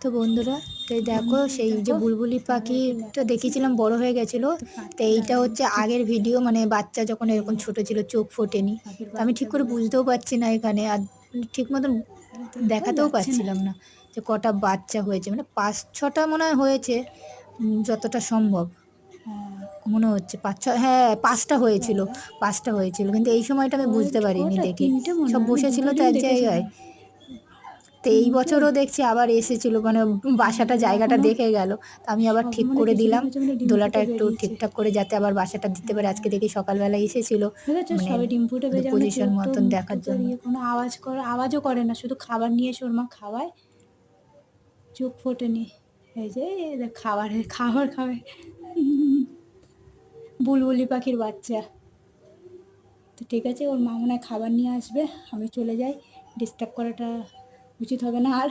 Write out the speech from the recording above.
তো বন্ধুরা, তো এই দেখো সেই যে বুলবুলি পাখিটা দেখিয়েছিলাম বড় হয়ে গেছিলো। তো এইটা হচ্ছে আগের ভিডিও, মানে বাচ্চা যখন এরকম ছোট ছিল, চোখ ফোটেনি। তো আমি ঠিক করে বুঝতেও পারছি না এখানে, আর ঠিক মতন দেখাতেও পারছিলাম না যে কটা বাচ্চা হয়েছে, মানে 5-6টা মনে হয় হয়েছে, যতটা সম্ভব মনে হচ্ছে 5-6, হ্যাঁ 5টা হয়েছিল, 5টা হয়েছিল, কিন্তু এই সময়টা আমি বুঝতে পারিনি দেখে, সব বসেছিল তো এক জায়গায়। তো এই বছরও দেখছি আবার এসেছিল, মানে বাসাটা জায়গাটা দেখে গেল। তো আমি আবার ঠিক করে দিলাম দোলাটা একটু ঠিকঠাক করে, যাতে আবার বাসাটা দিতে পারে। আজকে দেখি সকালবেলা এসেছিল, মানে পজিশন মতন দেখার জন্য। কোনো আওয়াজও করে না, শুধু খাবার নিয়ে এসে ওর মা খাওয়ায়, চোখ ফোটেনি। এই যে খাবার খাবার খাবে বুলবুলি পাখির বাচ্চা। তো ঠিক আছে, ওর মা মনে হয় খাবার নিয়ে আসবে, আমি চলে যাই, ডিস্টার্ব করাটা উচিত হবে না আর।